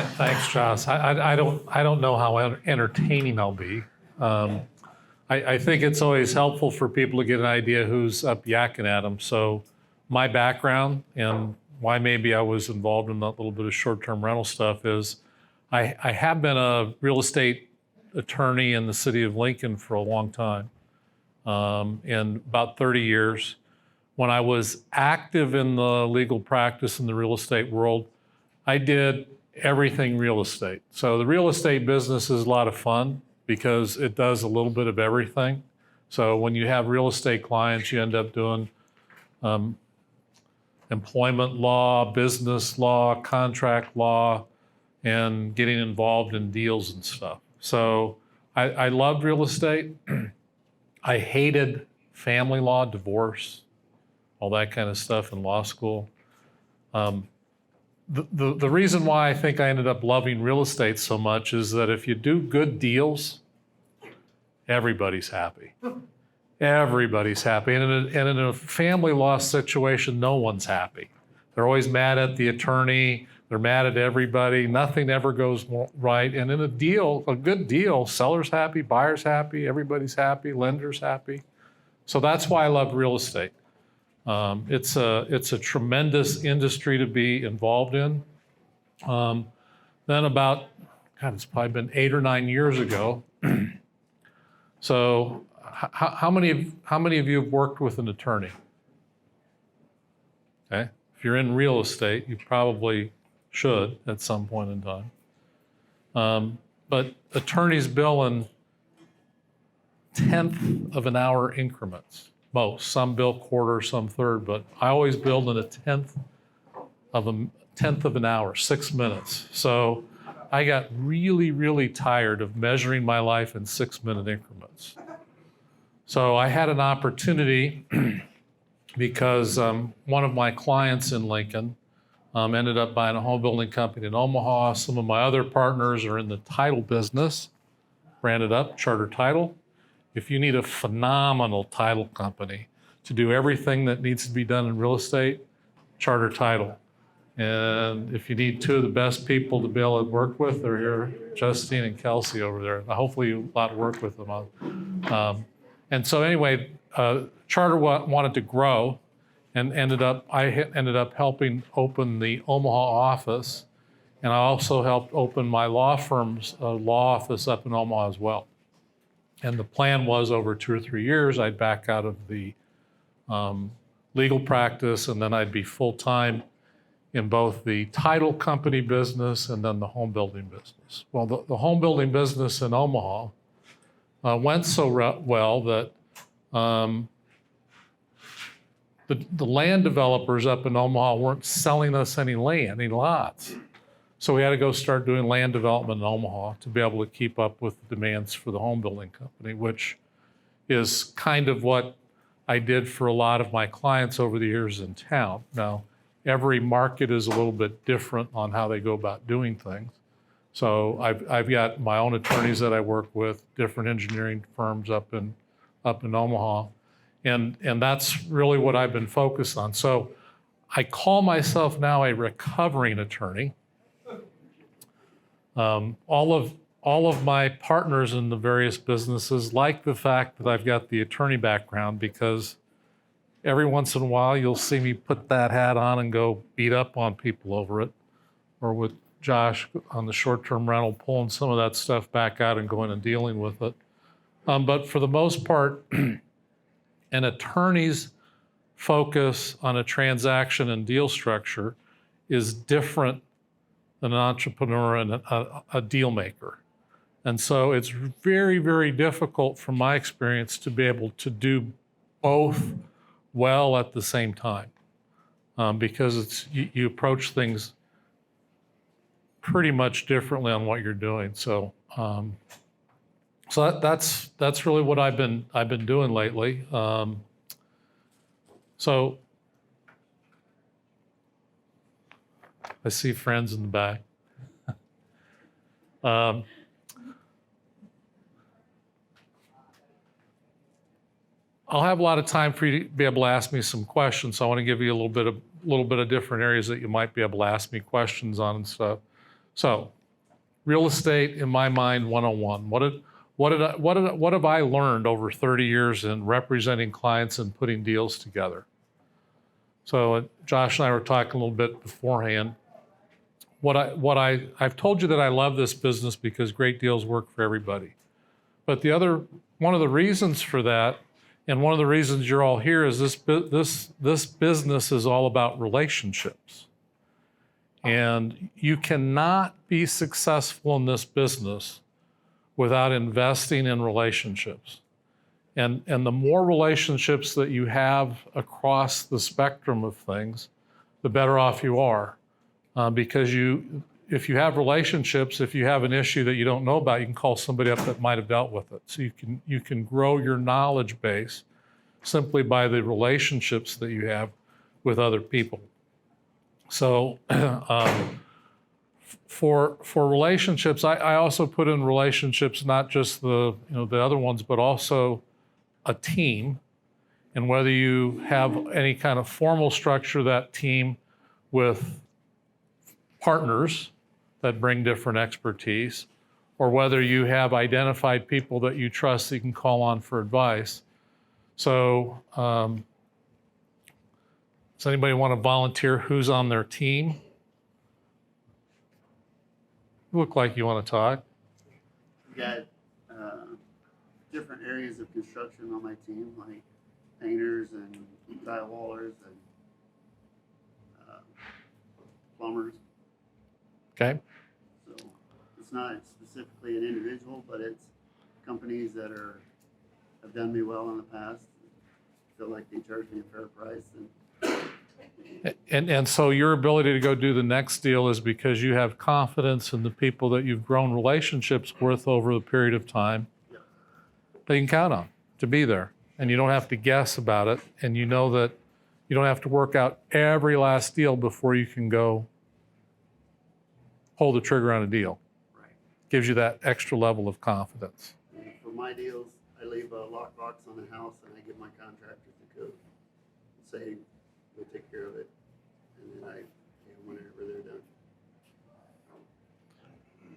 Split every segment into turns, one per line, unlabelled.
Thanks, Josh. I don't know how entertaining I'll be. I think it's always helpful for people to get an idea who's up yakking at them. So my background and why maybe I was involved in that little bit of short-term rental stuff is I have been a real estate attorney in the city of Lincoln for a long time, in about 30 years. When I was active in the legal practice in the real estate world, I did everything real estate. So the real estate business is a lot of fun because it does a little bit of everything. So when you have real estate clients, you end up doing employment law, business law, contract law, and getting involved in deals and stuff. So I loved real estate. I hated family law, divorce, all that kind of stuff in law school. The reason why I think I ended up loving real estate so much is that if you do good deals, everybody's happy. Everybody's happy. And in a family law situation, no one's happy. They're always mad at the attorney. They're mad at everybody. Nothing ever goes right. And in a deal, a good deal, seller's happy, buyer's happy, everybody's happy, lender's happy. So that's why I love real estate. It's a tremendous industry to be involved in. Then about, it's probably been 8 or 9 years ago. So how many of you have worked with an attorney? Okay, if you're in real estate, you probably should at some point in time. But attorneys bill in tenth of an hour increments. Most. Some bill quarter, some third, but I always build in a tenth of an hour, 6 minutes. So I got really, really tired of measuring my life in 6-minute increments. So I had an opportunity because one of my clients in Lincoln ended up buying a home building company in Omaha. Some of my other partners are in the title business, branded up, Charter Title. If you need a phenomenal title company to do everything that needs to be done in real estate, Charter Title. And if you need two of the best people to be able to work with, they're here, Justine and Kelsey over there. Hopefully you a lot to work with them on. And so anyway, Charter wanted to grow and I ended up helping open the Omaha office. And I also helped open my law firm's law office up in Omaha as well. And the plan was over 2 or 3 years, I'd back out of the legal practice, and then I'd be full-time in both the title company business and then the home building business. Well, the home building business in Omaha went so well that the land developers up in Omaha weren't selling us any land, any lots. So we had to go start doing land development in Omaha to be able to keep up with the demands for the home building company, which is kind of what I did for a lot of my clients over the years in town. Now, every market is a little bit different on how they go about doing things. So I've got my own attorneys that I work with, different engineering firms up in Omaha, and that's really what I've been focused on. So I call myself now a recovering attorney. All of my partners in the various businesses like the fact that I've got the attorney background, because every once in a while you'll see me put that hat on and go beat up on people over it, or with Josh on the short-term rental pulling some of that stuff back out and going and dealing with it. But for the most part, an attorney's focus on a transaction and deal structure is different than an entrepreneur and a deal maker. And so it's very, very difficult from my experience to be able to do both well at the same time, because you approach things pretty much differently on what you're doing. So that's really what I've been doing lately. So I see friends in the back. I'll have a lot of time for you to be able to ask me some questions. So I want to give you a little bit of different areas that you might be able to ask me questions on and stuff. So, real estate, in my mind, 101. What have I learned over 30 years in representing clients and putting deals together? So Josh and I were talking a little bit beforehand. I've told you that I love this business because great deals work for everybody. But one of the reasons for that, and one of the reasons you're all here, is this business is all about relationships. And you cannot be successful in this business without investing in relationships. And the more relationships that you have across the spectrum of things, the better off you are. Because if you have relationships, if you have an issue that you don't know about, you can call somebody up that might have dealt with it. So you can grow your knowledge base simply by the relationships that you have with other people. So for relationships, I also put in relationships, not just the other ones, but also a team. And whether you have any kind of formal structure of that team with partners that bring different expertise, or whether you have identified people that you trust that you can call on for advice. So does anybody want to volunteer who's on their team? You look like you want to talk.
We got different areas of construction on my team, like painters and drywallers and plumbers.
Okay.
So it's not specifically an individual, but it's companies that have done me well in the past. Feel like they charge me a fair price.
And so your ability to go do the next deal is because you have confidence in the people that you've grown relationships with over the period of time that you can count on to be there. And you don't have to guess about it. And you know that you don't have to work out every last deal before you can go pull the trigger on a deal.
Right.
Gives you that extra level of confidence.
And for my deals, I leave a lockbox on the house and I give my contractors the code. Say, we'll take care of it. And then whenever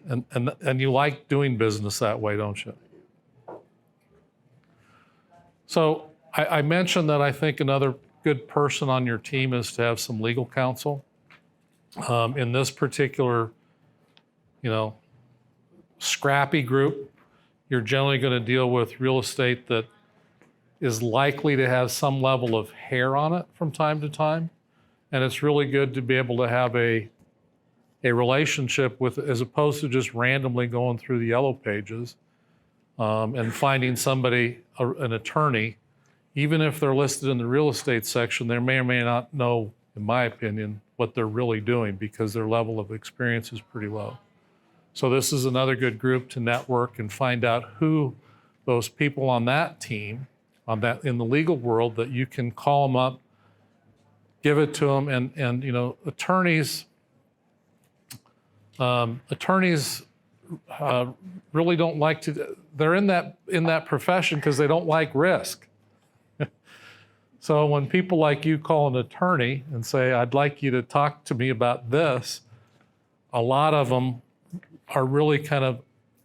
they're done.
And you like doing business that way, don't you? So I mentioned that I think another good person on your team is to have some legal counsel. In this particular, scrappy group, you're generally going to deal with real estate that is likely to have some level of hair on it from time to time. And it's really good to be able to have a relationship with, as opposed to just randomly going through the yellow pages and finding somebody, an attorney, even if they're listed in the real estate section, they may or may not know, in my opinion, what they're really doing because their level of experience is pretty low. So this is another good group to network and find out who those people on that team, in the legal world, that you can call them up, give it to them, and attorneys really don't like to. They're in that profession because they don't like risk. So when people like you call an attorney and say, "I'd like you to talk to me about this," a lot of them are really kind of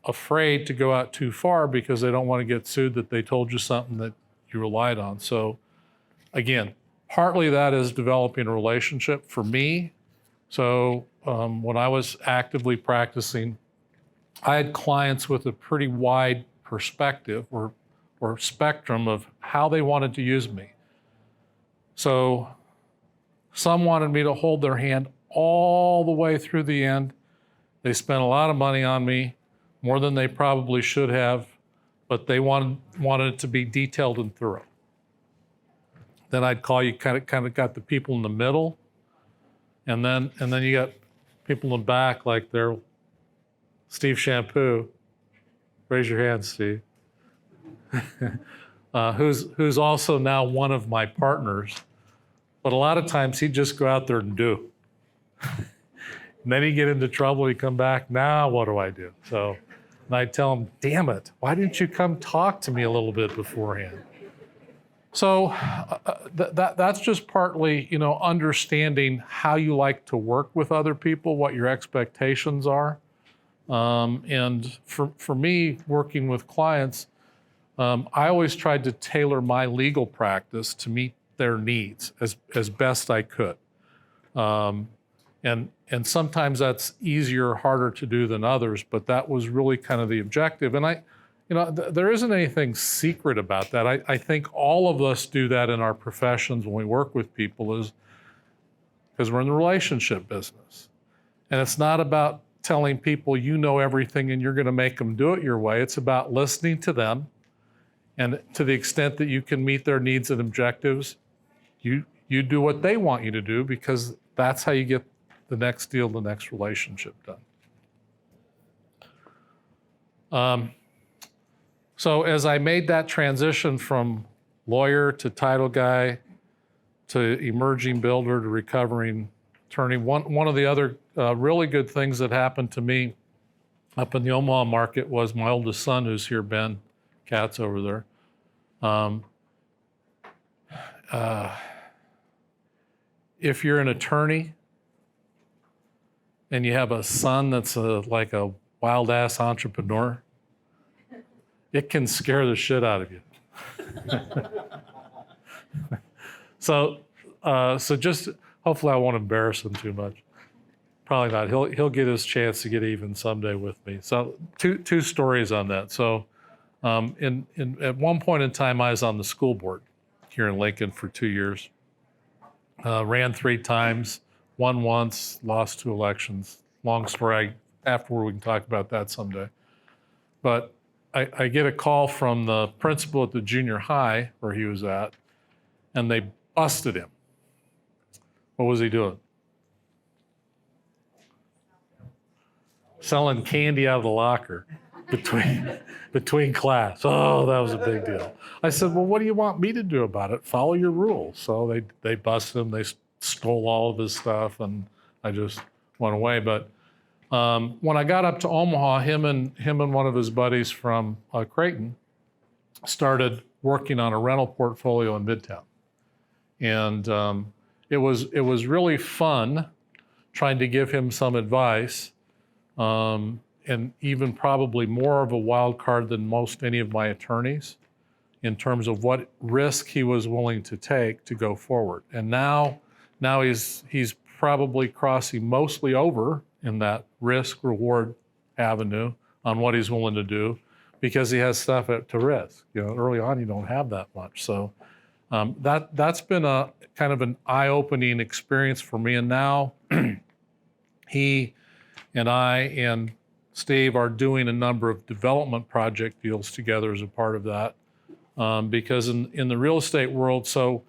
afraid to go out too far because they don't want to get sued that they told you something that you relied on. So again, partly that is developing a relationship for me. So when I was actively practicing, I had clients with a pretty wide perspective or spectrum of how they wanted to use me. So some wanted me to hold their hand all the way through the end. They spent a lot of money on me, more than they probably should have, but they wanted it to be detailed and thorough. Then I'd call you, kind of got the people in the middle, and then you got people in the back like they're Steve Shampoo. Raise your hand, Steve. Who's also now one of my partners. But a lot of times he'd just go out there and do. And then he'd get into trouble, he'd come back, now what do I do? So, and I'd tell him, damn it, why didn't you come talk to me a little bit beforehand? So that's just partly, understanding how you like to work with other people, what your expectations are. And for me, working with clients, I always tried to tailor my legal practice to meet their needs as best I could. And sometimes that's easier or harder to do than others, but that was really kind of the objective. And there isn't anything secret about that. I think all of us do that in our professions when we work with people, is because we're in the relationship business. And it's not about telling people you know everything and you're going to make them do it your way. It's about listening to them, and to the extent that you can meet their needs and objectives, you do what they want you to do, because that's how you get the next deal, the next relationship done. So as I made that transition from lawyer to title guy to emerging builder to recovering attorney, one of the other really good things that happened to me up in the Omaha market was my oldest son, who's here, Ben, Katt's over there. If you're an attorney and you have a son that's like a wild ass entrepreneur, it can scare the shit out of you. So just hopefully I won't embarrass him too much. Probably not. He'll get his chance to get even someday with me. So two stories on that. So at one point in time, I was on the school board here in Lincoln for 2 years. Ran 3 times, won once, lost 2 elections. Long story. Afterward, we can talk about that someday. But I get a call from the principal at the junior high where he was at, and they busted him. What was he doing? Selling candy out of the locker between class. Oh, that was a big deal. I said, well, what do you want me to do about it? Follow your rules. So they busted him. They stole all of his stuff, and I just went away. But when I got up to Omaha, him and one of his buddies from Creighton started working on a rental portfolio in Midtown. And it was really fun trying to give him some advice, and even probably more of a wild card than any of my attorneys in terms of what risk he was willing to take to go forward. And now he's probably crossing mostly over in that risk reward avenue on what he's willing to do, because he has stuff to risk. Early on you don't have that much. So that's been a kind of an eye-opening experience for me. And now he and I and Steve are doing a number of development project deals together as a part of that, because in the real estate world, so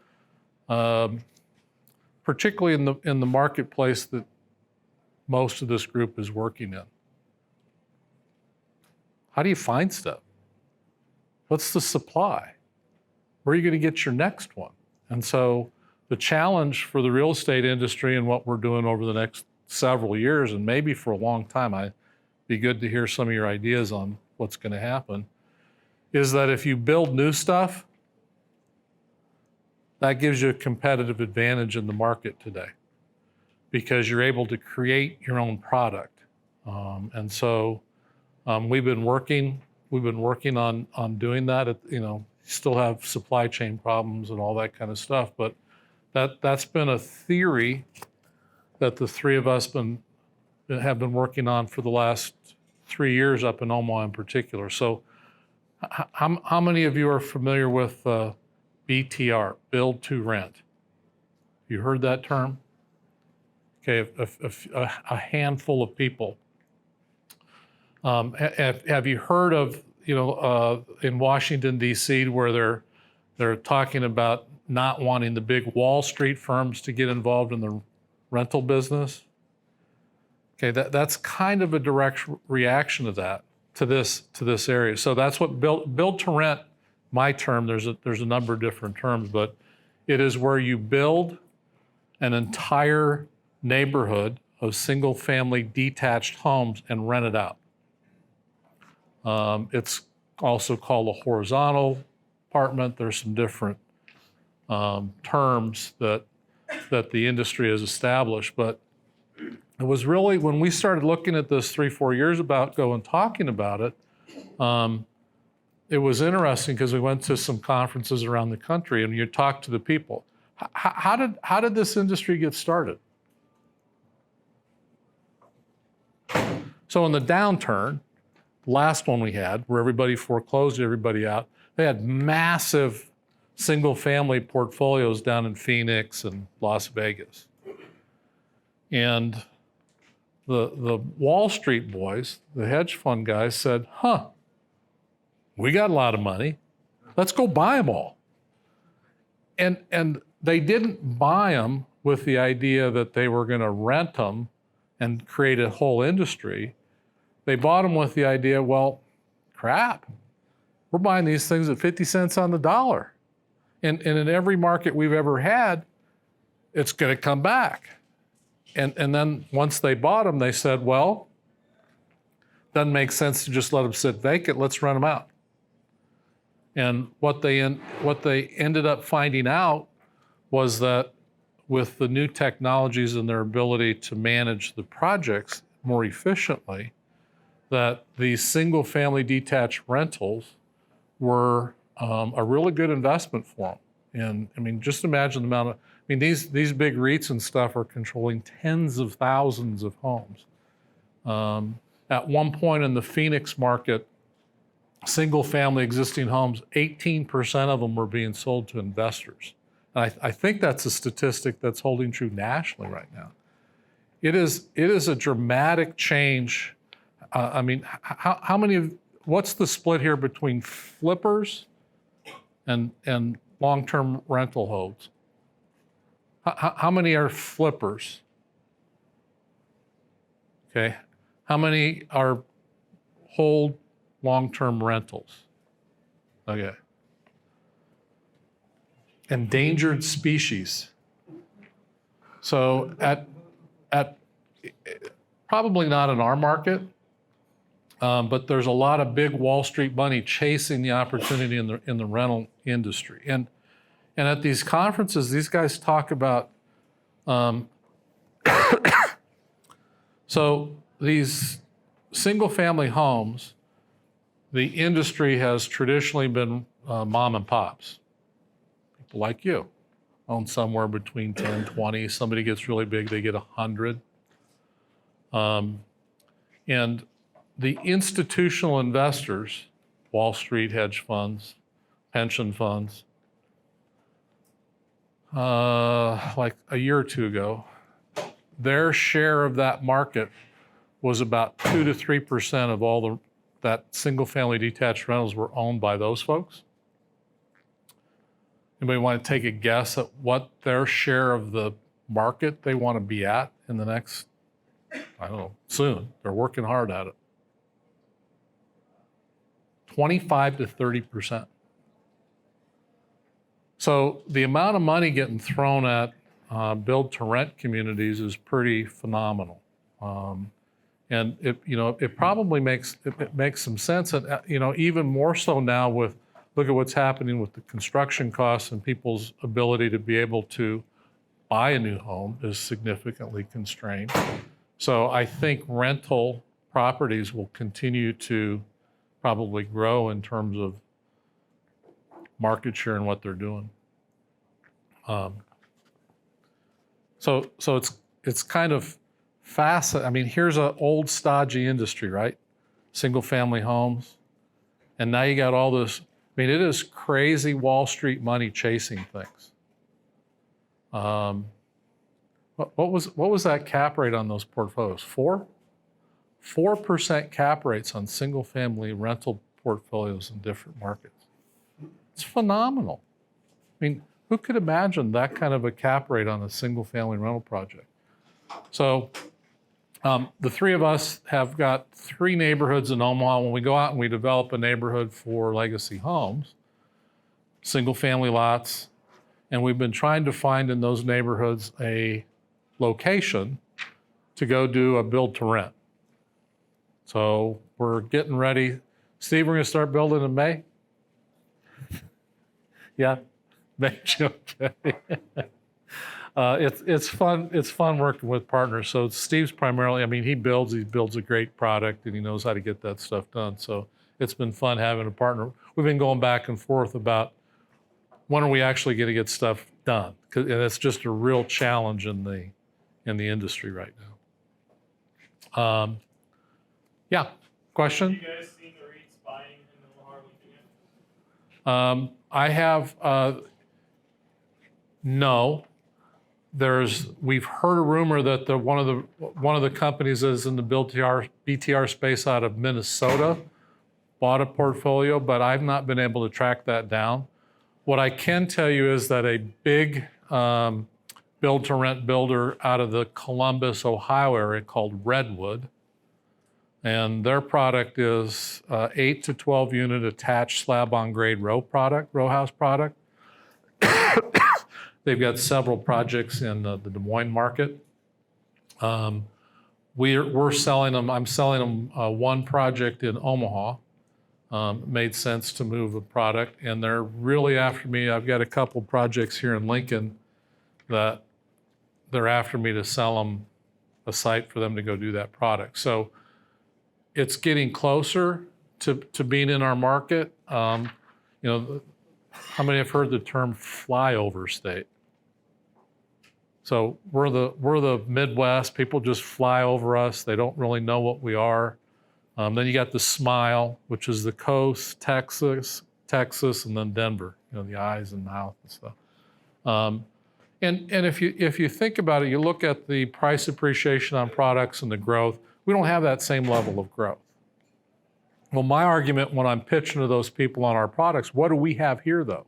particularly in the marketplace that most of this group is working in, how do you find stuff? What's the supply? Where are you going to get your next one? And so the challenge for the real estate industry and what we're doing over the next several years, and maybe for a long time, I'd be good to hear some of your ideas on what's going to happen, is that if you build new stuff, that gives you a competitive advantage in the market today, because you're able to create your own product. And so we've been working on doing that. Still have supply chain problems and all that kind of stuff, but that's been a theory that the three of us have been working on for the last 3 years up in Omaha in particular. So how many of you are familiar with BTR, build to rent? You heard that term? Okay, a handful of people. Have you heard of, in Washington, D.C., where they're talking about not wanting the big Wall Street firms to get involved in the rental business? Okay, that's kind of a direct reaction to this area. So that's what build to rent, my term, there's a number of different terms, but it is where you build an entire neighborhood of single family detached homes and rent it out. It's also called a horizontal apartment. There's some different terms that the industry has established. But it was really when we started looking at this 3-4 years ago and talking about it, it was interesting because we went to some conferences around the country and you talk to the people. How did this industry get started? So in the downturn, last one we had, where everybody foreclosed everybody out, they had massive single-family portfolios down in Phoenix and Las Vegas. And the Wall Street boys, the hedge fund guys said, we got a lot of money. Let's go buy them all. And they didn't buy them with the idea that they were going to rent them and create a whole industry. They bought them with the idea, well, crap, we're buying these things at 50 cents on the dollar. And in every market we've ever had, it's going to come back. And then once they bought them, they said, well, doesn't make sense to just let them sit vacant. Let's rent them out. And what they ended up finding out was that with the new technologies and their ability to manage the projects more efficiently, that these single-family detached rentals were a really good investment for them. And I mean, just imagine the amount of, these big REITs and stuff are controlling tens of thousands of homes. At one point in the Phoenix market, single-family existing homes, 18% of them were being sold to investors. And I think that's a statistic that's holding true nationally right now. It is a dramatic change. How many what's the split here between flippers and long-term rental holds? How many are flippers? Okay. How many are hold long-term rentals? Okay. Endangered species. So at probably not in our market, but there's a lot of big Wall Street money chasing the opportunity in the rental industry. And at these conferences, these guys talk about, so these single-family homes, the industry has traditionally been mom and pops. People like you own somewhere between 10, 20. Somebody gets really big, they get 100. And the institutional investors, Wall Street hedge funds, pension funds, like a year or two ago, their share of that market was about 2 to 3% of all that single-family detached rentals were owned by those folks. Anybody want to take a guess at what their share of the market they want to be at in the next, I don't know, soon? They're working hard at it. 25 to 30%. So the amount of money getting thrown at build-to-rent communities is pretty phenomenal. And it probably makes some sense. And even more so now with, look at what's happening with the construction costs and people's ability to be able to buy a new home is significantly constrained. So I think rental properties will continue to probably grow in terms of market share and what they're doing. So it's kind of fascinating. Here's an old stodgy industry, right? Single-family homes, and now you got all this. It is crazy Wall Street money chasing things. What was that cap rate on those portfolios? 4% cap rates on single-family rental portfolios in different markets. It's phenomenal. Who could imagine that kind of a cap rate on a single-family rental project? So the three of us have got 3 neighborhoods in Omaha. When we go out and we develop a neighborhood for legacy homes, single-family lots, and we've been trying to find in those neighborhoods a location to go do a build-to-rent. So we're getting ready. Steve, we're going to start building in May? Yeah? Okay. It's fun. It's fun working with partners. So Steve's primarily, I mean, he builds a great product and he knows how to get that stuff done. So it's been fun having a partner. We've been going back and forth about when are we actually going to get stuff done? And it's just a real challenge in the industry right now. Yeah, question?
Have you guys seen the REITs buying in the Omaha Metro yet?
I have no. We've heard a rumor that one of the companies that is in the BTR space out of Minnesota bought a portfolio, but I've not been able to track that down. What I can tell you is that a big build-to-rent builder out of the Columbus, Ohio area called Redwood, and their product is 8 to 12 unit attached slab-on-grade row house product. They've got several projects in the Des Moines market. We're selling them. I'm selling them one project in Omaha. Made sense to move a product, and they're really after me. I've got a couple projects here in Lincoln that they're after me to sell them a site for them to go do that product. So it's getting closer to being in our market. How many have heard the term flyover state? So we're the Midwest. People just fly over us. They don't really know what we are. Then you got the Smile, which is the coast, Texas, and then Denver. The eyes and mouth and stuff. And if you think about it, you look at the price appreciation on products and the growth. We don't have that same level of growth. Well, my argument when I'm pitching to those people on our products, what do we have here though?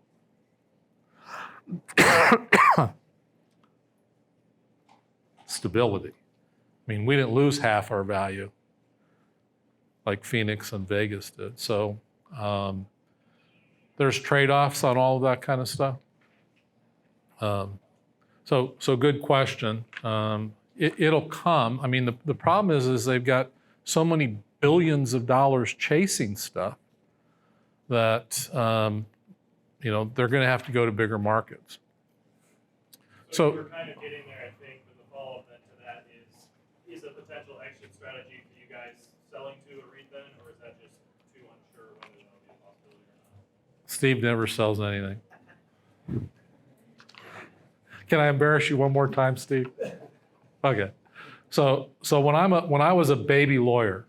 Stability. I mean, we didn't lose half our value like Phoenix and Vegas did. So there's trade-offs on all of that kind of stuff. So good question. It'll come. I mean, the problem is they've got so many billions of dollars chasing stuff that they're going to have to go to bigger markets. So
we're kind of getting there, I think, but the follow-up then to that is a potential exit strategy for you guys selling to a REIT then, or is that just too unsure whether that'll be a possibility or not?
Steve never sells anything. Can I embarrass you one more time, Steve? Okay. So when I was a baby lawyer,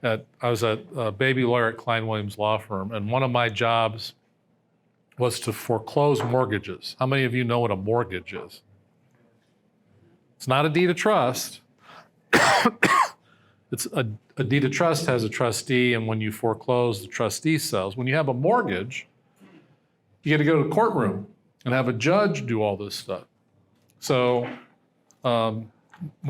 I was a baby lawyer at Klein Williams Law Firm, and one of my jobs was to foreclose mortgages. How many of you know what a mortgage is? It's not a deed of trust. It's a deed of trust has a trustee, and when you foreclose, the trustee sells. When you have a mortgage, you got to go to the courtroom and have a judge do all this stuff. So when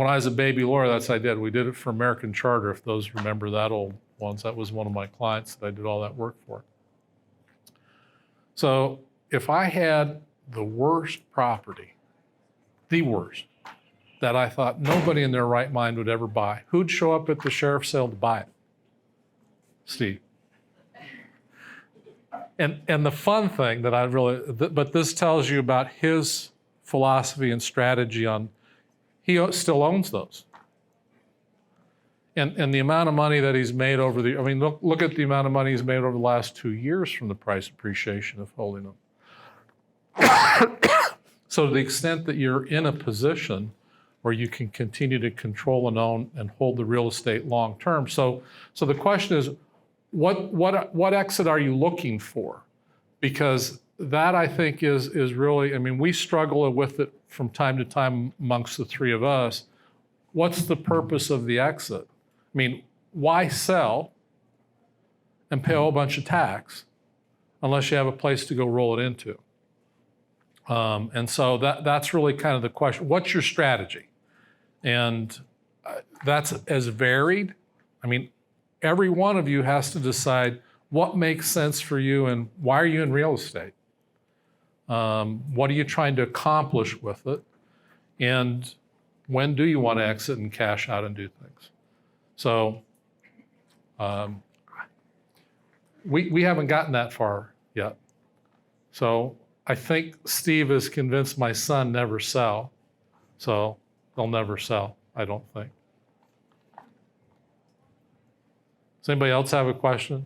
I was a baby lawyer, that's what I did. We did it for American Charter, if those remember that old ones. That was one of my clients that I did all that work for. So if I had the worst property, the worst, that I thought nobody in their right mind would ever buy, who'd show up at the sheriff's sale to buy it? Steve. And the fun thing that but this tells you about his philosophy and strategy on, he still owns those. And the amount of money that he's made look at the amount of money he's made over the last 2 years from the price appreciation of holding them. So to the extent that you're in a position where you can continue to control and own and hold the real estate long term. So the question is, what exit are you looking for? Because that, I think, is really, we struggle with it from time to time amongst the three of us. What's the purpose of the exit? Why sell and pay a whole bunch of tax unless you have a place to go roll it into? And so that's really kind of the question. What's your strategy? And that's as varied. Every one of you has to decide what makes sense for you and why are you in real estate? What are you trying to accomplish with it? And when do you want to exit and cash out and do things? So we haven't gotten that far yet. So I think Steve has convinced my son never sell. So they'll never sell, I don't think. Does anybody else have a question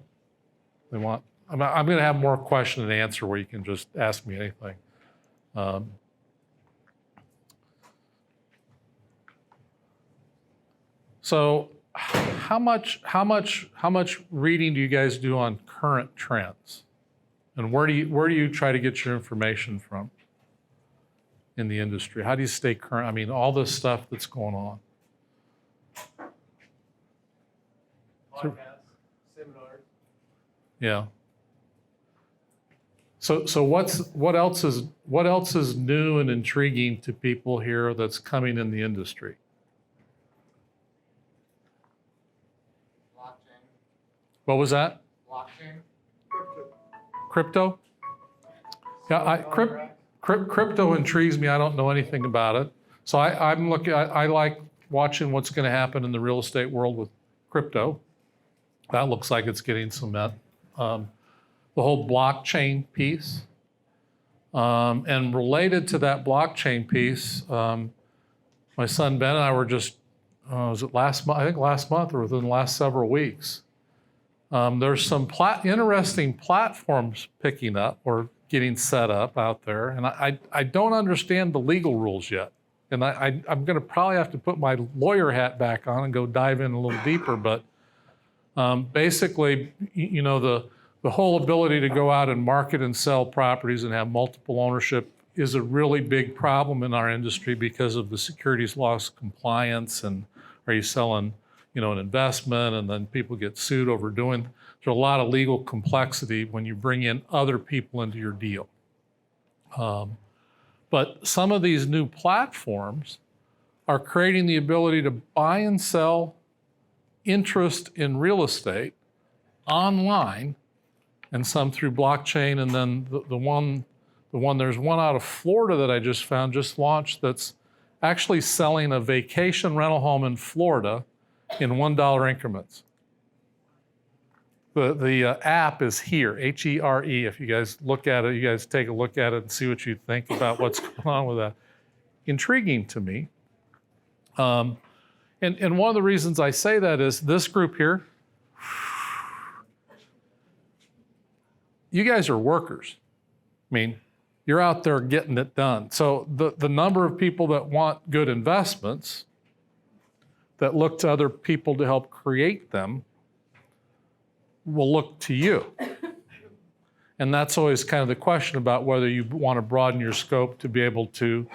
they want? I'm going to have more question and answer where you can just ask me anything. So how much reading do you guys do on current trends? And where do you try to get your information from in the industry? How do you stay current? I mean, all this stuff that's going on.
Podcasts, seminars.
Yeah. So what else is new and intriguing to people here that's coming in the industry?
Blockchain.
What was that?
Blockchain.
Crypto? Yeah, crypto intrigues me. I don't know anything about it. So I like watching what's going to happen in the real estate world with crypto. That looks like it's getting cement. The whole blockchain piece. And related to that blockchain piece, my son Ben and I were just, was it last month? I think last month or within the last several weeks. There's some interesting platforms picking up or getting set up out there. And I don't understand the legal rules yet. And I'm going to probably have to put my lawyer hat back on and go dive in a little deeper. But basically, you know, the whole ability to go out and market and sell properties and have multiple ownership is a really big problem in our industry because of the securities laws compliance. And are you selling, you know, an investment and then people get sued over doing. There's a lot of legal complexity when you bring in other people into your deal. But some of these new platforms are creating the ability to buy and sell interest in real estate online, and some through blockchain. And then there's one out of Florida that I just found, just launched, that's actually selling a vacation rental home in Florida in $1 increments. The app is here, Here. If you guys look at it, you guys take a look at it and see what you think about what's going on with that. Intriguing to me. And one of the reasons I say that is this group here, you guys are workers. I mean, you're out there getting it done. So the number of people that want good investments, that look to other people to help create them, will look to you. And that's always kind of the question about whether you want to broaden your scope to be able to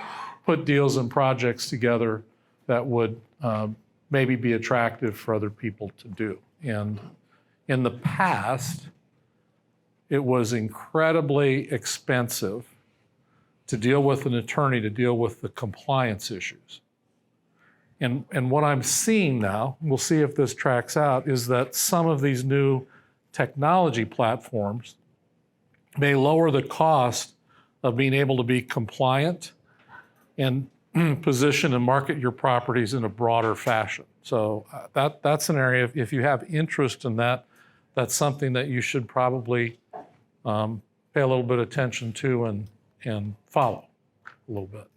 put deals and projects together that would maybe be attractive for other people to do. And in the past, it was incredibly expensive to deal with an attorney to deal with the compliance issues. And what I'm seeing now, we'll see if this tracks out, is that some of these new technology platforms may lower the cost of being able to be compliant and position and market your properties in a broader fashion. So that's an area, if you have interest in that, that's something that you should probably pay a little bit of attention to and follow a little bit.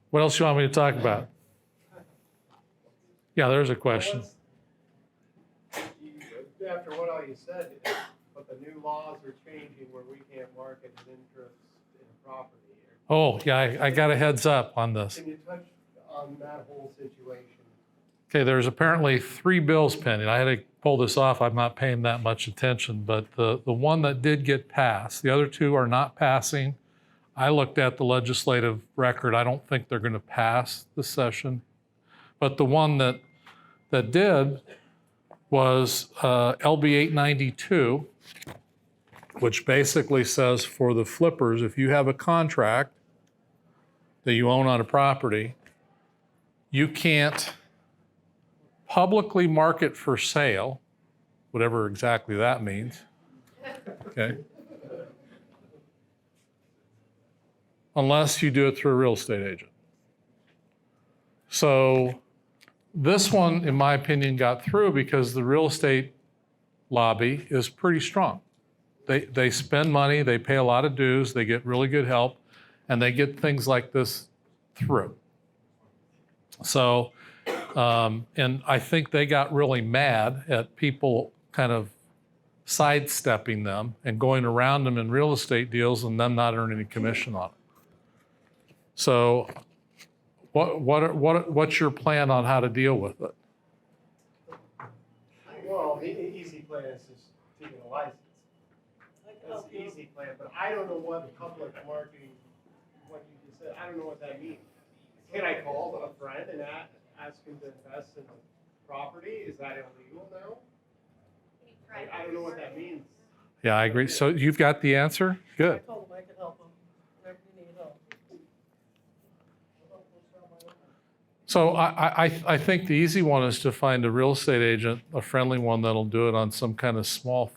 What else do you want me to talk about? Yeah, there's a question.
After what all you said, but the new laws are changing where we can't market an interest in a property.
Oh, yeah, I got a heads up on this.
Can you touch on that whole situation?
Okay, there's apparently 3 bills pending. I had to pull this off. I'm not paying that much attention, but the one that did get passed, the other 2 are not passing. I looked at the legislative record. I don't think they're going to pass this session. But the one that did was LB 892, which basically says for the flippers, if you have a contract that you own on a property, you can't publicly market for sale, whatever exactly that means, okay? Unless you do it through a real estate agent. So This one, in my opinion, got through because the real estate lobby is pretty strong. They spend money, they pay a lot of dues, they get really good help, and they get things like this through. So, and I think they got really mad at people kind of sidestepping them and going around them in real estate deals and them not earning any commission on it. So, what's your plan on how to deal with it?
Well, the easy plan is just taking a license. That's the easy plan, but I don't know what public marketing, what you just said, I don't know what that means. Can I call a friend and ask him to invest in a property? Is that illegal now? I don't know what that means.
Yeah, I agree. So you've got the answer? Good.
I told him I could help him whenever you need help.
So I think the easy one is to find a real estate agent, a friendly one that'll do it on some kind of small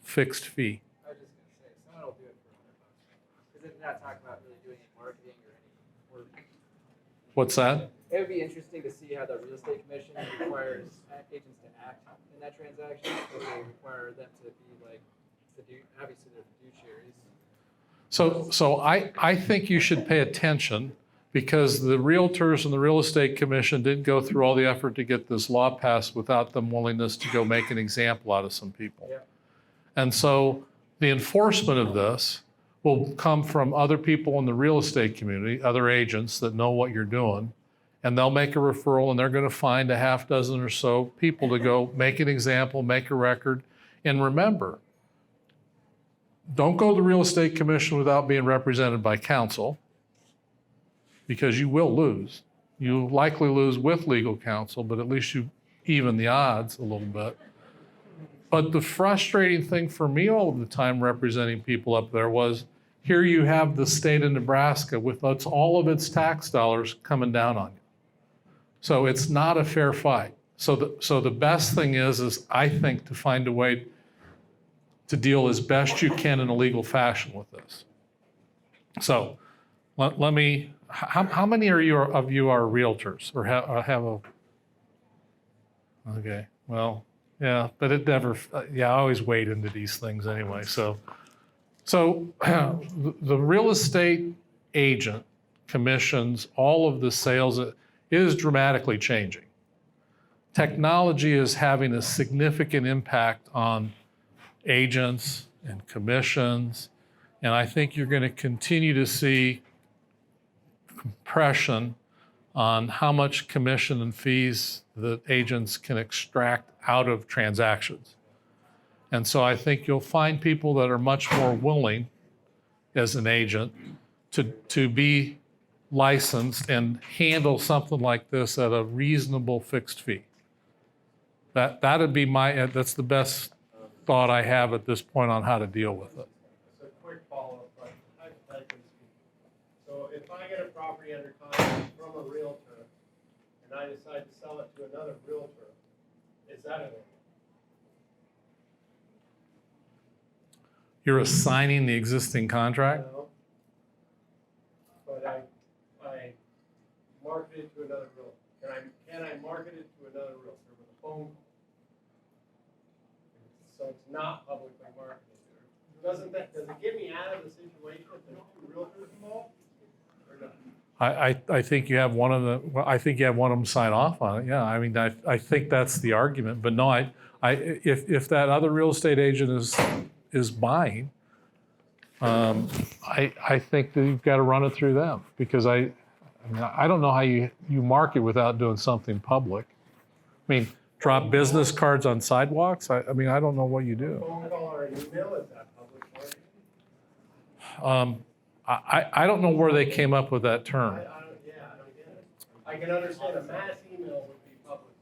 fixed fee.
I was just gonna say, someone will do it for $100. Because they're not talking about really doing any marketing or any work.
What's that?
It would be interesting to see how the real estate commission requires agents to act in that transaction. So they require them to be like, obviously they're fiduciaries.
So I think you should pay attention because the realtors and the real estate commission didn't go through all the effort to get this law passed without them willingness to go make an example out of some people.
Yeah.
And so the enforcement of this will come from other people in the real estate community, other agents that know what you're doing, and they'll make a referral and they're going to find a half dozen or so people to go make an example, make a record. And remember, don't go to the real estate commission without being represented by counsel, because you will lose. You'll likely lose with legal counsel, but at least you even the odds a little bit. But the frustrating thing for me all of the time representing people up there was, here you have the state of Nebraska with all of its tax dollars coming down on you. So it's not a fair fight. So the best thing is I think to find a way to deal as best you can in a legal fashion with this. So let me, how many of you are realtors or have a, okay, well, yeah, but it never, I always wade into these things anyway. So the real estate agent commissions all of the sales. It is dramatically changing. Technology is having a significant impact on agents and commissions, and I think you're going to continue to see compression on how much commission and fees that agents can extract out of transactions. And so I think you'll find people that are much more willing as an agent to be licensed and handle something like this at a reasonable fixed fee. That'd be that's the best thought I have at this point on how to deal with it.
So quick follow-up question, hypothetically speaking. So if I get a property under contract from a realtor and I decide to sell it to another realtor, is that illegal?
You're assigning the existing contract?
No. But I market it to another realtor. Can I market it to another realtor with a phone call? So it's not publicly marketed. Does it get me out of the situation if there's two realtors involved? Or not?
I think you have one of them sign off on it. Yeah, I mean, I think that's the argument. But no, if that other real estate agent is buying, I think that you've got to run it through them because I don't know how you market without doing something public. I mean, drop business cards on sidewalks. I mean, I don't know what you do.
Phone call or an email, is that public marketing?
I don't know where they came up with that term.
I don't get it. I can understand a mass email would be public,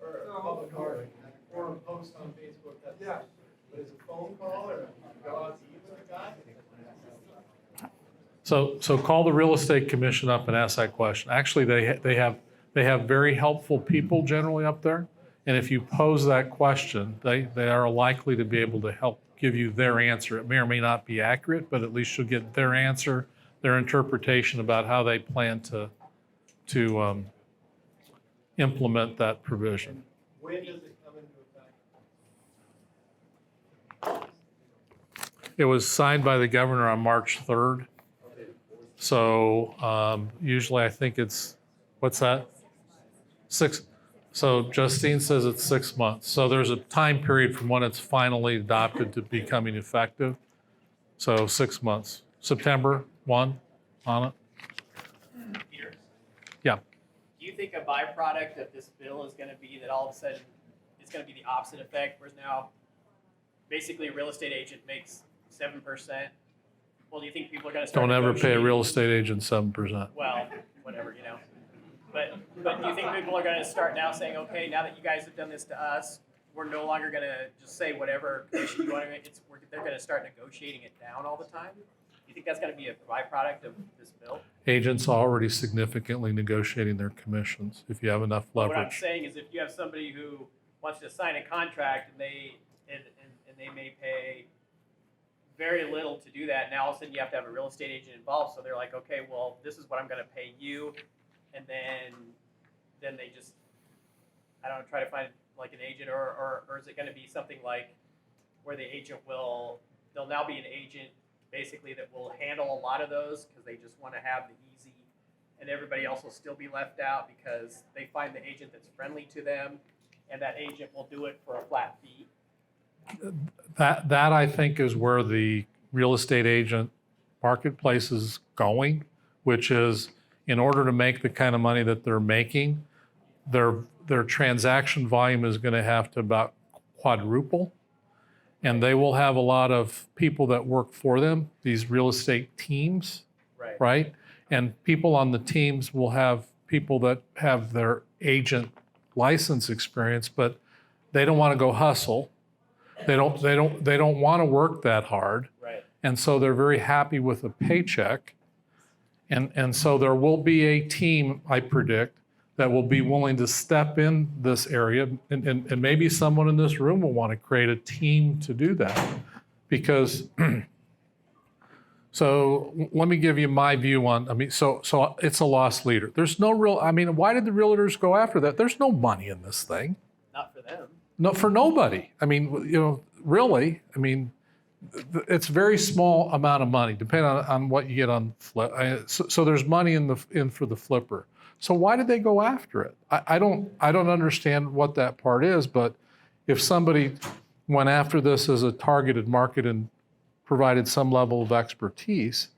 or public marketing, or a post on Facebook, that's. Yeah. But is a phone call or go out to eat with a guy?
So call the real estate commission up and ask that question. Actually, they have very helpful people generally up there. And if you pose that question, they are likely to be able to help give you their answer. It may or may not be accurate, but at least you'll get their answer, their interpretation about how they plan to implement that provision.
When does it come into effect?
It was signed by the governor on March 3rd. So usually I think it's, what's that? 6. So Justine says it's 6 months. So there's a time period from when it's finally adopted to becoming effective. So 6 months. September 1 on it.
Peter?
Yeah.
Do you think a byproduct of this bill is going to be that all of a sudden it's going to be the opposite effect, whereas now basically a real estate agent makes 7%? Well, do you think people are going to start
Don't ever pay a
negotiating?
real estate agent 7%.
Well, whatever, you know. But do you think people are going to start now saying, okay, now that you guys have done this to us, we're no longer going to just say whatever commission you want to make? They're going to start negotiating it down all the time? Do you think that's going to be a byproduct of this bill?
Agents are already significantly negotiating their commissions if you have enough
What I'm
leverage.
saying is if you have somebody who wants to sign a contract and they may pay very little to do that, now all of a sudden you have to have a real estate agent involved, so they're like, okay, well, this is what I'm gonna pay you, and then they just, I don't know, try to find like an agent, or is it gonna be something like where the agent there'll now be an agent basically that will handle a lot of those because they just wanna have the easy, and everybody else will still be left out because they find the agent that's friendly to them, and that agent will do it for a flat fee.
That I think is where the real estate agent marketplace is going, which is in order to make the kind of money that they're making, their transaction volume is going to have to about quadruple. And they will have a lot of people that work for them, these real estate teams, right? And people on the teams will have people that have their agent license experience, but they don't want to go hustle. They don't want to work that hard.
Right.
And so they're very happy with a paycheck. And so there will be a team, I predict, that will be willing to step in this area. And maybe someone in this room will want to create a team to do that. Because, so let me give you my view on, so it's a lost leader. There's no real, why did the realtors go after that? There's no money in this thing.
Not for them.
No, for nobody. Really, it's a very small amount of money, depending on what you get on flip. So there's money in for the flipper. So why did they go after it? I don't understand what that part is, but if somebody went after this as a targeted market and provided some level of expertise,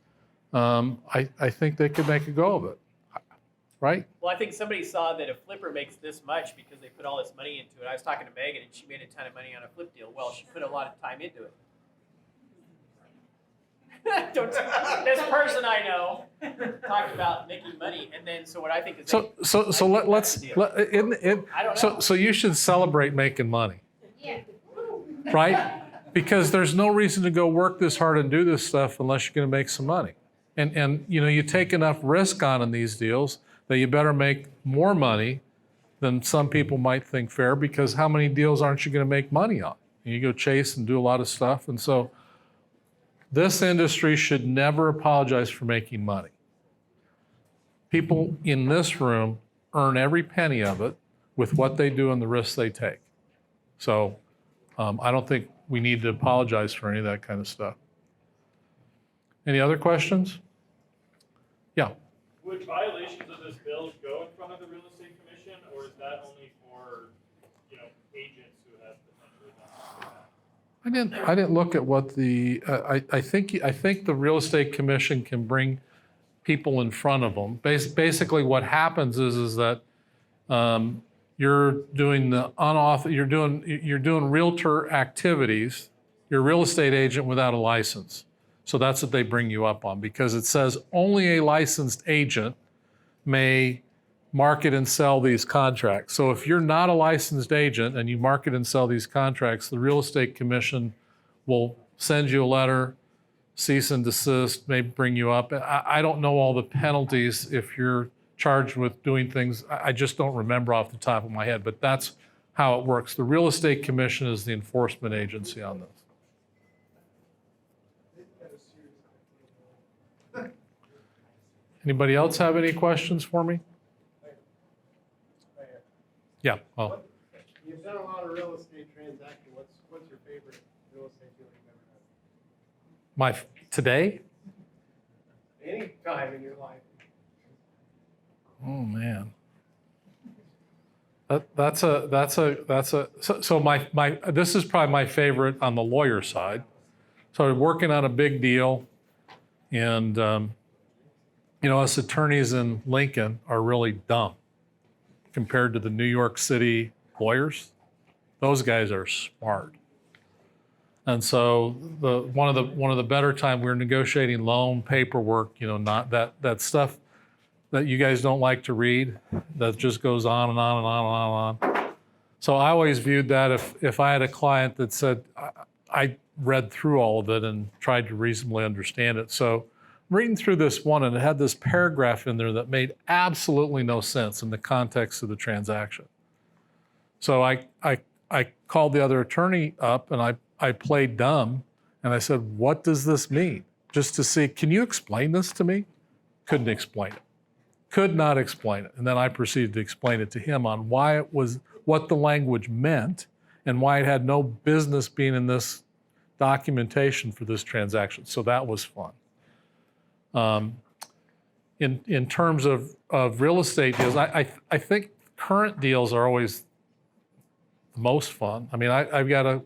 I think they could make a go of it, right?
Well, I think somebody saw that a flipper makes this much because they put all this money into it. I was talking to Megan, and she made a ton of money on a flip deal. Well, she put a lot of time into it. This person I know talked about making money, and then so what I think is
so you should celebrate making money, right? Because there's no reason to go work this hard and do this stuff unless you're going to make some money, and you take enough risk on in these deals that you better make more money than some people might think fair, because how many deals aren't you going to make money on? And you go chase and do a lot of stuff, and so this industry should never apologize for making money. People in this room earn every penny of it with what they do and the risks they take. So I don't think we need to apologize for any of that kind of stuff. Any other questions? Yeah.
Would violations of this bill go in front of the real estate commission, or is that only for, agents who have potentially done that?
I didn't look at what the I think the real estate commission can bring people in front of them. Basically, what happens is that you're doing you're doing realtor activities. You're a real estate agent without a license, so that's what they bring you up on, because it says only a licensed agent may market and sell these contracts. So if you're not a licensed agent and you market and sell these contracts, the real estate commission will send you a letter, cease and desist, maybe bring you up. I don't know all the penalties if you're charged with doing things. I just don't remember off the top of my head, but that's how it works. The real estate commission is the enforcement agency on this. Anybody else have any questions for me? Yeah, well,
What- You've done a lot of real estate transactions. What's your favorite real estate deal you've ever
today?
done? Any time in your life.
Oh, man. So this is probably my favorite on the lawyer side. So I'm working on a big deal, and us attorneys in Lincoln are really dumb compared to the New York City lawyers. Those guys are smart. And so one of the better time we're negotiating loan paperwork, not that stuff that you guys don't like to read, that just goes on and on and on and on and on. So I always viewed that if I had a client that said, I read through all of it and tried to reasonably understand it. So I'm reading through this one, and it had this paragraph in there that made absolutely no sense in the context of the transaction. So I called the other attorney up, and I played dumb, and I said, what does this mean? Just to see, can you explain this to me? Couldn't explain it. Could not explain it. And then I proceeded to explain it to him on why it was, what the language meant, and why it had no business being in this documentation for this transaction. So that was fun. In terms of real estate deals, I think current deals are always the most fun. I mean,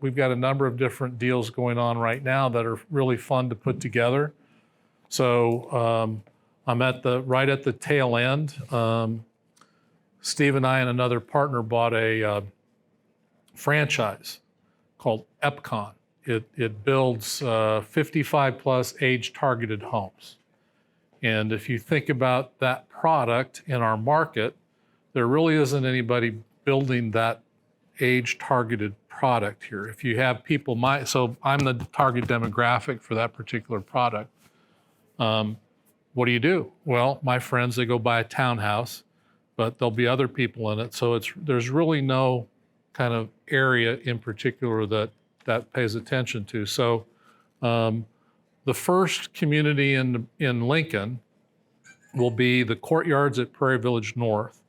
we've got a number of different deals going on right now that are really fun to put together. So I'm right at the tail end. Steve and I and another partner bought a franchise called Epcon. It builds 55 plus age targeted homes. And if you think about that product in our market, there really isn't anybody building that age targeted product here. If you have people, so I'm the target demographic for that particular product. What do? Well, my friends, they go buy a townhouse, but there'll be other people in it. So there's really no kind of area in particular that pays attention to. So the first community in Lincoln will be the Courtyards at Prairie Village North,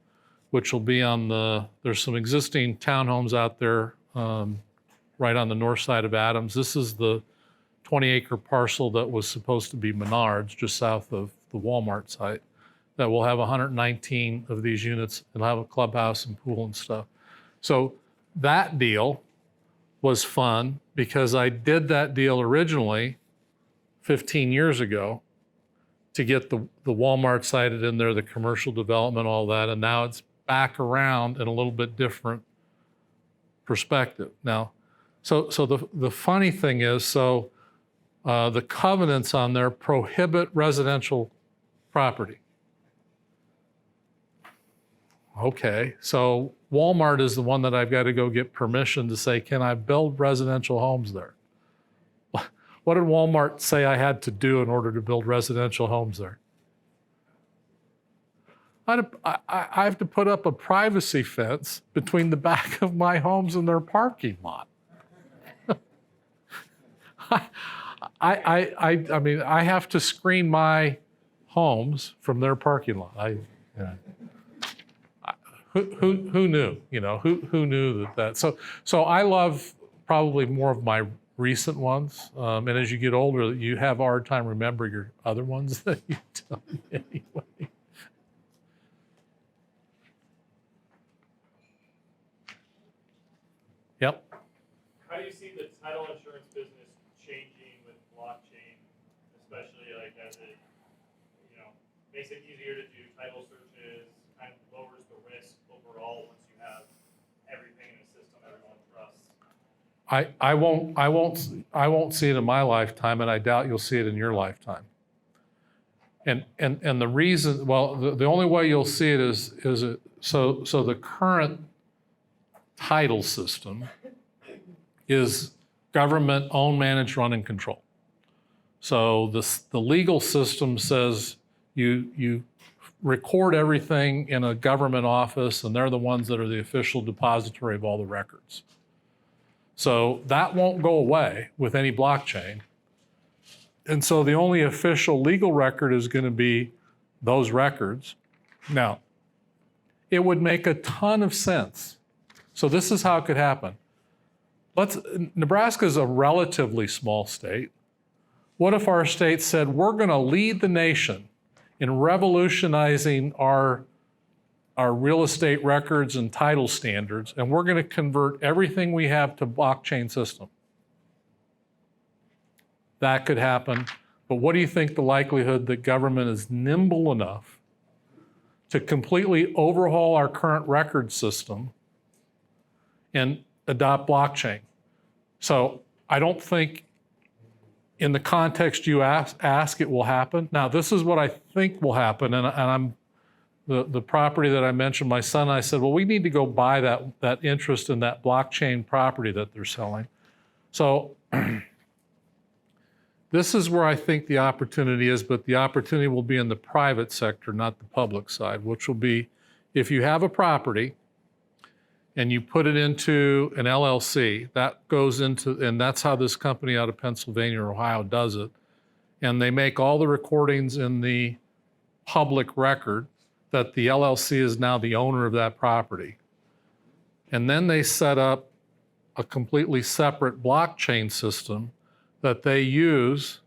which will be there's some existing townhomes out there right on the north side of Adams. This is the 20-acre parcel that was supposed to be Menards, just south of the Walmart site, that will have 119 of these units. It'll have a clubhouse and pool and stuff. So that deal was fun because I did that deal originally 15 years ago to get the Walmart sited in there, the commercial development, all that, and now it's back around in a little bit different perspective. Now, so the funny thing is, the covenants on there prohibit residential property. Okay, so Walmart is the one that I've got to go get permission to say, can I build residential homes there? What did Walmart say I had to do in order to build residential homes there? I have to put up a privacy fence between the back of my homes and their parking lot. I mean, I have to screen my homes from their parking lot. Who knew? Who knew that? So I love probably more of my recent ones. And as you get older, you have a hard time remembering your other ones that you tell me anyway. Yep.
How do you see the title insurance business changing with blockchain, especially like as it, makes it easier to do title searches, kind of lowers the risk overall once you have everything in a system everyone trusts?
I won't see it in my lifetime, and I doubt you'll see it in your lifetime. And the reason, well, the only way you'll see it is so the current title system is government owned, managed, run, and control. So the legal system says you record everything in a government office, and they're the ones that are the official depository of all the records. So that won't go away with any blockchain. And so the only official legal record is going to be those records. Now, it would make a ton of sense. So this is how it could happen. Nebraska is a relatively small state. What if our state said, we're going to lead the nation in revolutionizing our real estate records and title standards, and we're going to convert everything we have to blockchain system? That could happen. But what do you think the likelihood that government is nimble enough to completely overhaul our current record system and adopt blockchain? So I don't think in the context you ask it will happen. Now, this is what I think will happen, and I'm the property that I mentioned, my son and I said, well, we need to go buy that interest in that blockchain property that they're selling. So this is where I think the opportunity is, but the opportunity will be in the private sector, not the public side, which will be if you have a property and you put it into an LLC, that goes into, and that's how this company out of Pennsylvania or Ohio does it. And they make all the recordings in the public record that the LLC is now the owner of that property. And then they set up a completely separate blockchain system that they use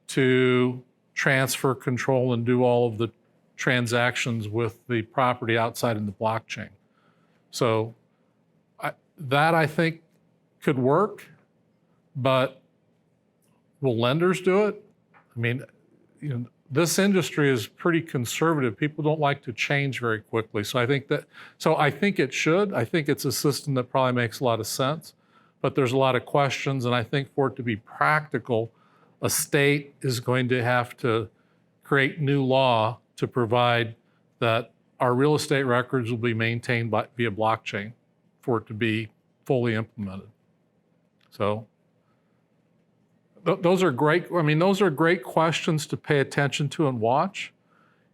to transfer control and do all of the transactions with the property outside in the blockchain. So that I think could work, but will lenders do it? I mean, this industry is pretty conservative. People don't like to change very quickly. So I think it should. I think it's a system that probably makes a lot of sense, but there's a lot of questions. And I think for it to be practical, a state is going to have to create new law to provide that our real estate records will be maintained via blockchain for it to be fully implemented. So those are great. I mean, those are great questions to pay attention to and watch.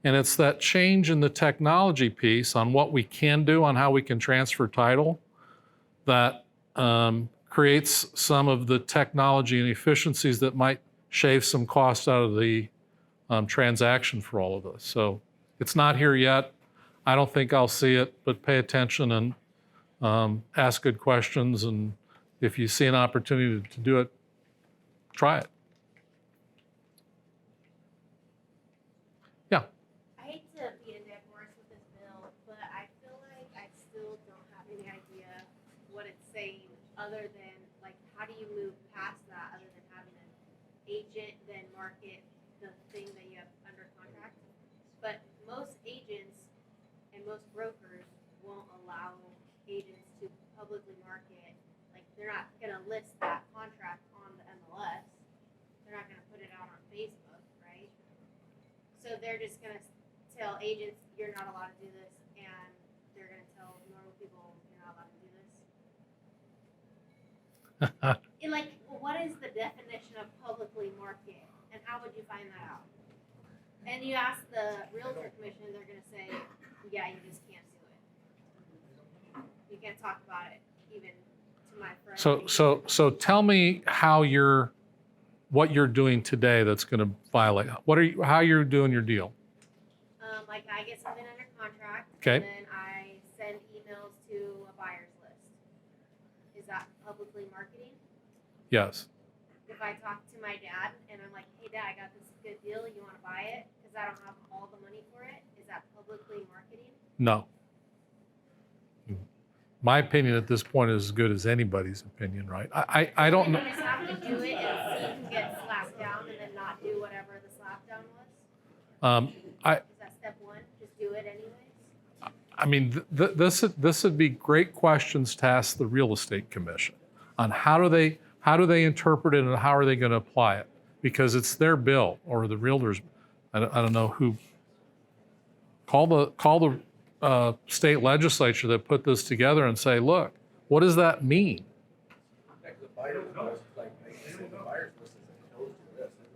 And it's that change in the technology piece on what we can do, on how we can transfer title, that creates some of the technology and efficiencies that might shave some cost out of the transaction for all of us. So it's not here yet. I don't think I'll see it, but pay attention and ask good questions. And if you see an opportunity to do it, try it. Yeah.
I hate to beat a dead horse with this bill, but I feel like I still don't have any idea what it's saying other than, like, how do you move past that other than having an agent then market the thing that you have under contract? But most agents and most brokers won't allow agents to publicly market, like, they're not gonna list that contract on the MLS. They're not gonna put it out on Facebook, right? So they're just gonna tell agents, you're not allowed to do this, and they're gonna tell normal people, you're not allowed to do this. And, like, what is the definition of publicly market, and how would you find that out? And you ask the realtor commission, they're gonna say, yeah, you just can't do it. You can't talk about it, even to my friend.
So tell me what you're doing today that's going to violate. How you're doing your deal?
Like, I get something under contract,
Okay.
and then I send emails to a buyer's list. Is that publicly marketing?
Yes.
If I talk to my dad and I'm like, hey dad, I got this good deal, you wanna buy it? Cause I don't have all the money for it, is that publicly marketing?
No. My opinion at this point is as good as anybody's opinion, right? I don't know.
You just have to do it and see who gets slapped down and then not do whatever the slap down was? Is that step one? Just do it anyways?
I mean, this would be great questions to ask the real estate commission on how do they interpret it and how are they going to apply it? Because it's their bill, or the realtors. I don't know who. Call the state legislature that put this together and say, look, what does that mean?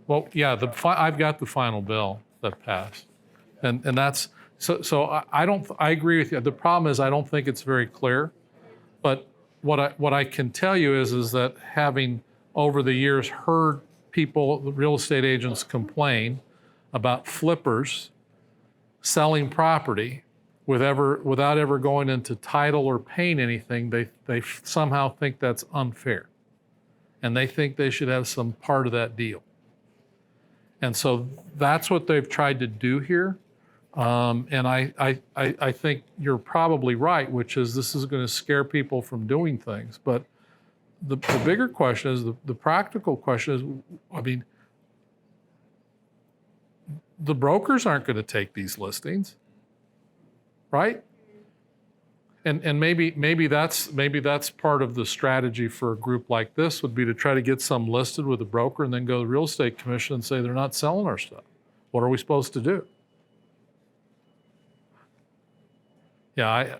Well, yeah, I've got the final bill that passed, and that's so I agree with you. The problem is I don't think it's very clear, but what I can tell you is that having over the years heard people, real estate agents, complain about flippers selling property without ever going into title or paying anything, they somehow think that's unfair. And they think they should have some part of that deal. And so that's what they've tried to do here. And I think you're probably right, which is this is going to scare people from doing things. But the bigger question is, the practical question is, I mean, the brokers aren't going to take these listings, right? And maybe that's part of the strategy for a group like this, would be to try to get some listed with a broker and then go to the real estate commission and say they're not selling our stuff. What are we supposed to do? Yeah,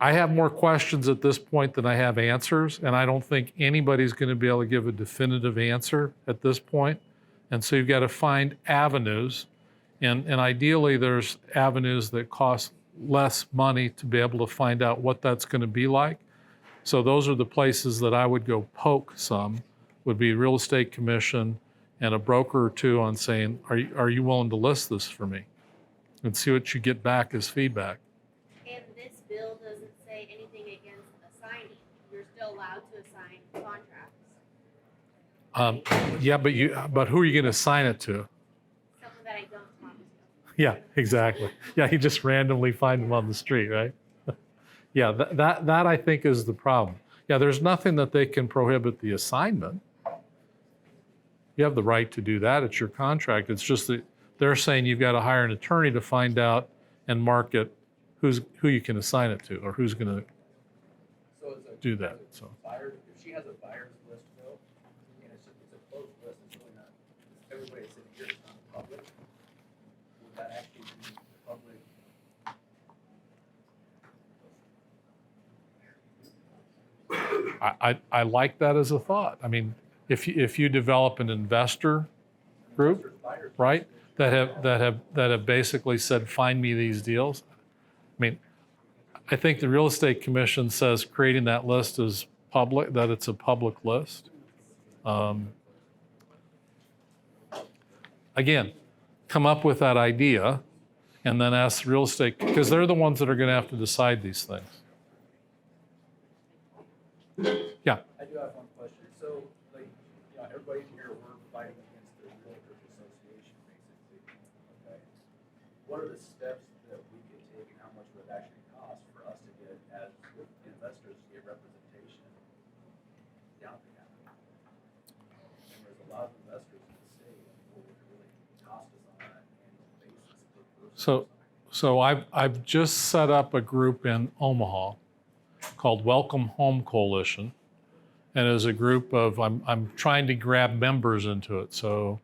I have more questions at this point than I have answers, and I don't think anybody's going to be able to give a definitive answer at this point. And so you've got to find avenues, and ideally there's avenues that cost less money to be able to find out what that's going to be like. So those are the places that I would go poke some, would be real estate commission and a broker or two on saying, are you willing to list this for me? And see what you get back as feedback.
And this bill doesn't say anything against assigning. You're still allowed to assign contracts.
Yeah, but who are you going to assign it to?
Someone that I don't talk to.
Yeah, exactly. Yeah, you just randomly find them on the street, right? Yeah, that I think is the problem. Yeah, there's nothing that they can prohibit the assignment. You have the right to do that. It's your contract. It's just that they're saying you've got to hire an attorney to find out and market who you can assign it to, or who's going to do that. So
Buyer, if she has a buyer's list though, and it's a closed list, it's really not, everybody sitting here is not public. Would that actually be public?
I like that as a thought. I mean, if you develop an investor group, right, that have basically said, find me these deals. I mean, I think the real estate commission says creating that list is public, that it's a public list. Again, come up with that idea and then ask the real estate, because they're the ones that are going to have to decide these things. Yeah.
I do have one question. So, like, you know, everybody here, we're fighting against the Realtors Association, basically. Okay. What are the steps that we could take, and how much would it actually cost for us to get, as investors, to get representation down the county? And there's a lot of investors in the state, and what would it really cost us on an annual basis per person?
So I've just set up a group in Omaha called Welcome Home Coalition, and as a group of, I'm trying to grab members into it. So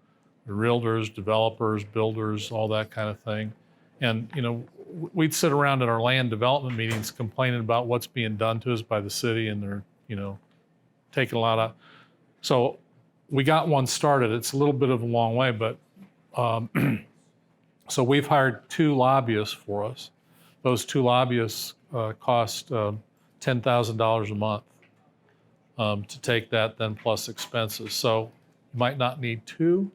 realtors, developers, builders, all that kind of thing. And, you know, we'd sit around at our land development meetings complaining about what's being done to us by the city, and they're, you know, taking a lot of, so we got one started. It's a little bit of a long way, but so we've hired 2 lobbyists for us. Those 2 lobbyists cost $10,000 a month to take that, then plus expenses. So you might not need 2.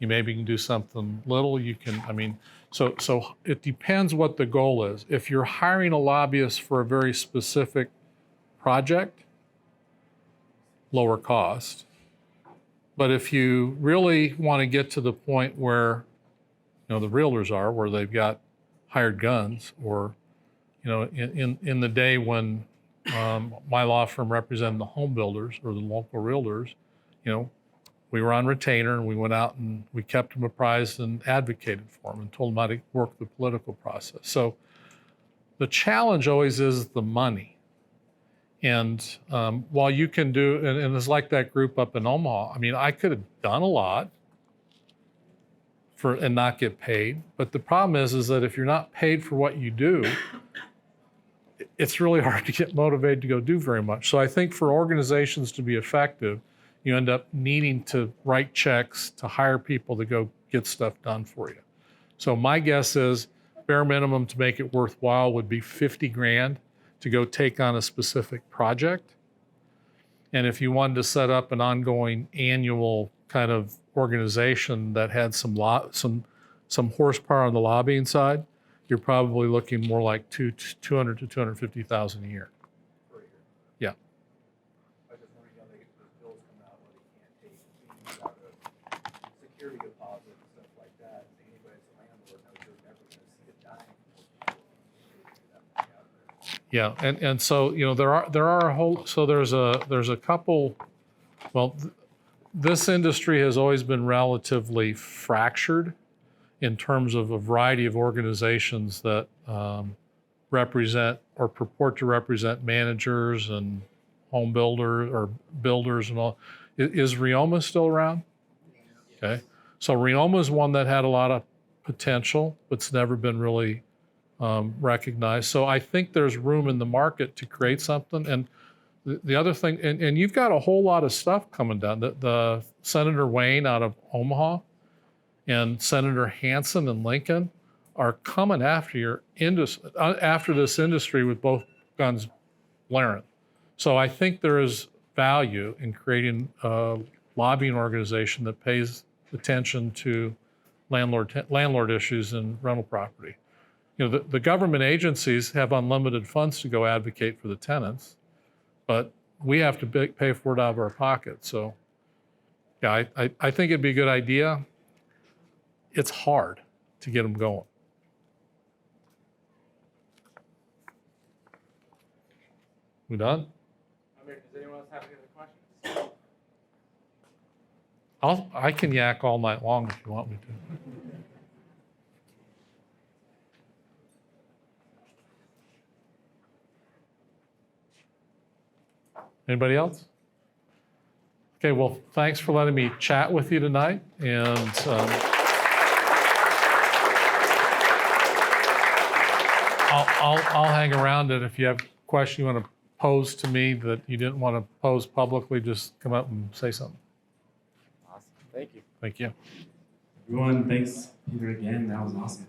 You maybe can do something little. You can, I mean, so it depends what the goal is. If you're hiring a lobbyist for a very specific project, lower cost. But if you really want to get to the point where, you know, the realtors are, where they've got hired guns, or, you know, in the day when my law firm represented the home builders or the local realtors, you know, we were on retainer, and we went out and we kept them apprised and advocated for them and told them how to work the political process. So the challenge always is the money. And while you can do, and it's like that group up in Omaha, I mean, I could have done a lot and not get paid. But the problem is that if you're not paid for what you do, it's really hard to get motivated to go do very much. So I think for organizations to be effective, you end up needing to write checks to hire people to go get stuff done for you. So my guess is bare minimum to make it worthwhile would be $50,000 to go take on a specific project. And if you wanted to set up an ongoing annual kind of organization that had some horsepower on the lobbying side, you're probably looking more like 200 to 250,000 a year.
per year.
Yeah.
I just wondering how they get those bills come out where they can't take fees out of security deposit and stuff like that. Anybody that's a landlord knows they're never gonna see a dime from that money out there.
Yeah, and so, you know, there are a whole, so there's a couple, well, this industry has always been relatively fractured in terms of a variety of organizations that represent or purport to represent managers and home builders or builders and all. Is Rioma still around? Okay, so Rioma is one that had a lot of potential, but's never been really recognized. So I think there's room in the market to create something. And the other thing, and you've got a whole lot of stuff coming down. The Senator Wayne out of Omaha and Senator Hansen in Lincoln are coming after your after this industry with both guns blaring. So I think there is value in creating a lobbying organization that pays attention to landlord issues in rental property. You know, the government agencies have unlimited funds to go advocate for the tenants, but we have to pay for it out of our pocket. So, yeah, I think it'd be a good idea. It's hard to get them going. We done?
I mean, does anyone else have any other questions?
I can yak all night long if you want me to. Anybody else? Okay, well, thanks for letting me chat with you tonight. And I'll hang around, and if you have a question you want to pose to me that you didn't want to pose publicly, just come up and say something.
Awesome, thank you.
Thank you.
Everyone, thanks, Peter, again. That was awesome.